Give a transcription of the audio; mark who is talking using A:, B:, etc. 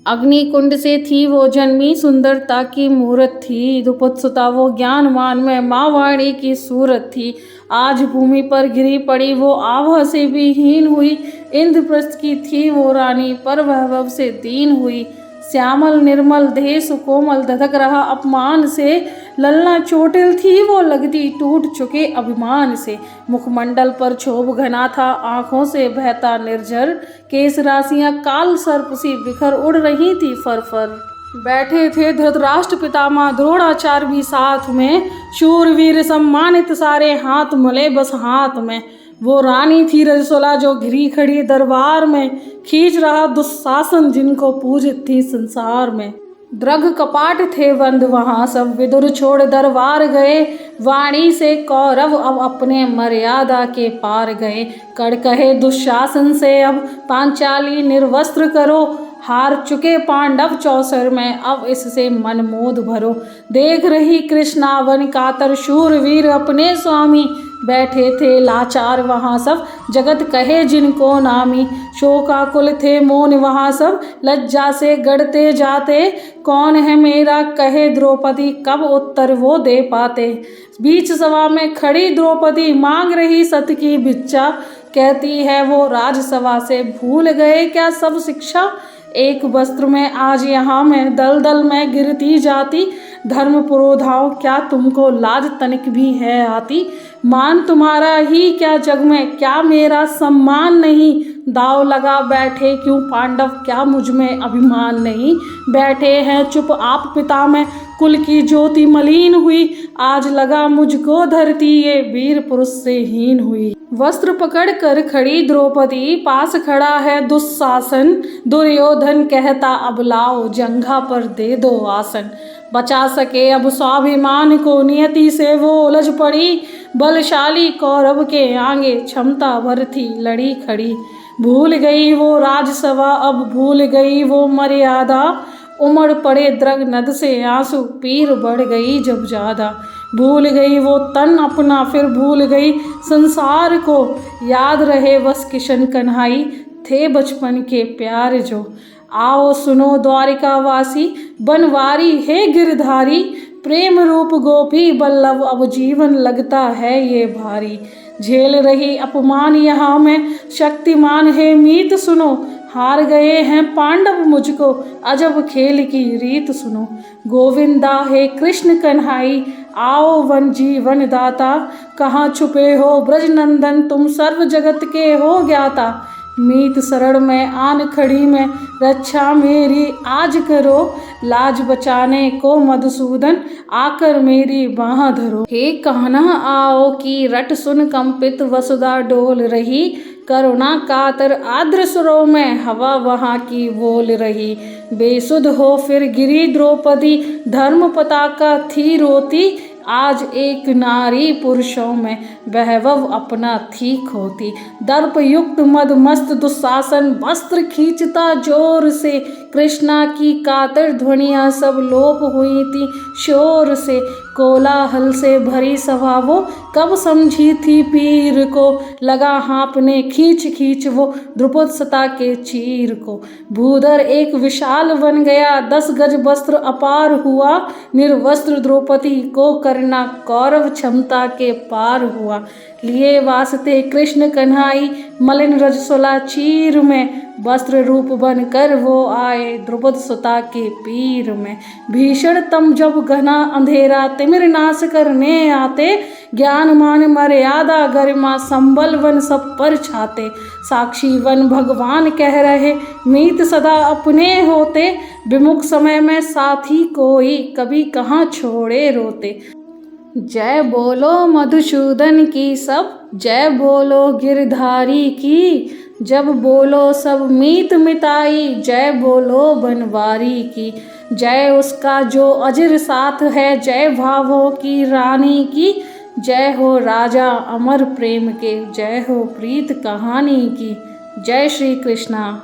A: अग्निकुंड से थी वो जन्मी, सुंदरता की मूरत थी। द्रुपदसुता वो ज्ञानवान में माँ वाणी की सूरत थी। आज भूमि पर गिरी पड़ी वो आभा से भी हीन हुई। इंद्रप्रस्थ की थी वो रानी, पर वैभव से दीन हुई। श्यामल निर्मल देह सुकोमल, धधक रहा अपमान से। ललना चोटिल थी वो लगती, टूट चुके अभिमान से। मुखमंडल पर क्षोभ घना था, आंखों से बहता निर्झर। केस राशियां काल सर्प सी बिखर उड़ रही थी फर-फर। बैठे थे धृतराष्ट्र पितामह, द्रोणाचार्य भी साथ में। शूरवीर सम्मानित सारे, हाथ मले बस हाथ में। वो रानी थी रजस्वला जो घिरी खड़ी दरबार में। खींच रहा दुशासन, जिनको पूजित थी संसार में। दृघ कपाट थे बंद वहां सब, विदुर छोड़ दरबार गए। वाणी से कौरव अब अपने मर्यादा के पार गए। कड़ कहे दुशासन से अब पांचाली निर्वस्त्र करो। हार चुके पांडव चौसर में, अब इससे मनमोद भरो। देख रही कृष्णा वन कातर, शूरवीर अपने स्वामी। बैठे थे लाचार वहाँ सब, जगत कहे जिनको नामी। शोकाकुल थे मौन वहाँ सब, लज्जा से गड़ते जाते। कौन है मेरा कहे द्रौपदी, कब उत्तर वो दे पाते। बीच सभा में खड़ी द्रौपदी, मांग रही सत की भिक्षा। कहती है वो राजसभा से, भूल गए क्या सब शिक्षा। एक वस्त्र में आज यहाँ मैं दल दल में गिरती जाती। धर्म पुरोधाओ, क्या तुमको लाज तनिक भी है आती। मान तुम्हारा ही क्या जग में, क्या मेरा सम्मान नहीं। दाव लगा बैठे क्यों पांडव, क्या मुझ में अभिमान नहीं। बैठे हैं चुप आप पिता में, कुल की ज्योति मलिन हुई। आज लगा मुझको धरती ये वीर पुरुष से हीन हुई। वस्त्र पकड़ कर खड़ी द्रौपदी, पास खड़ा है दुशासन। दुर्योधन कहता अब लाओ, जंघा पर दे दो आसन। बचा सके अब स्वाभिमान को, नियति से वो उलझ पड़ी। बलशाली कौरव के आगे, क्षमता भर थी लड़ी खड़ी। भूल गई वो राजसभा, अब भूल गई वो मर्यादा। उमड़ पड़े द्रग नद से आंसू, पीर बढ़ गई जब ज्यादा। भूल गई वो तन अपना, फिर भूल गई संसार को। याद रहे बस किशन कन्हाई, थे बचपन के प्यार जो। आओ सुनो द्वारिकावासी, बनवारी है गिरधारी। प्रेम रूप गोपी बल्लभ, अब जीवन लगता है ये भारी। झेल रही अपमान यहाँ में, शक्तिमान है मीत सुनो। हार गए हैं पांडव मुझको, अजब खेल की रीत सुनो। गोविंदा है कृष्ण कन्हाई, आओ वन जीवन दाता। कहाँ छुपे हो ब्रजनंदन, तुम सर्व जगत के हो ज्ञाता। मीत शरण में आन खड़ी में, रक्षा मेरी आज करो। लाज बचाने को मधुसूदन, आकर मेरी बाह धरो। हे कान्हा आओ की रट सुन, कंपित वसुधा डोल रही। करुणा कातर आर्द्र सुरों में, हवा वहाँ की बोल रही। बेसुध हो फिर गिरी द्रौपदी, धर्म पताका थी रोती। आज एक नारी पुरुषों में, वैभव अपना थी खोती। दर्प युक्त मद मस्त दुशासन, वस्त्र खींचता जोर से। कृष्णा की कातर ध्वनियाँ सब लोप हुई थी शोर से। कोलाहल से भरी सभा वो, कब समझी थी पीर को। लगा हाँपने खींच खींच वो, द्रुपदसुता के चीर को। भूधर एक विशाल बन गया, 10 गज वस्त्र अपार हुआ। निर्वस्त्र द्रौपदी को करना, कौरव क्षमता के पार हुआ। लिए वास्ते कृष्ण कन्हाई, मलिन रजस्वला चीर में। वस्त्र रूप बनकर वो आए, द्रुपदसुता के पीर में। भीषण तम जब घना अंधेरा, तिमिर नाश करने आते। ज्ञान मान मर्यादा गरिमा, संबल वन सब पर छाते। साक्षी वन भगवान कह रहे, मीत सदा अपने होते। विमुख समय में साथी कोई, कभी कहाँ छोड़े रोते। जय बोलो मधुसूदन की सब, जय बोलो गिरधारी की। जब बोलो सब मीत मिताई, जय बोलो बनवारी की। जय उसका जो अजर साथ है, जय भावों की रानी की। जय हो राजा अमर प्रेम के, जय हो प्रीत कहानी की। जय श्री कृष्णा।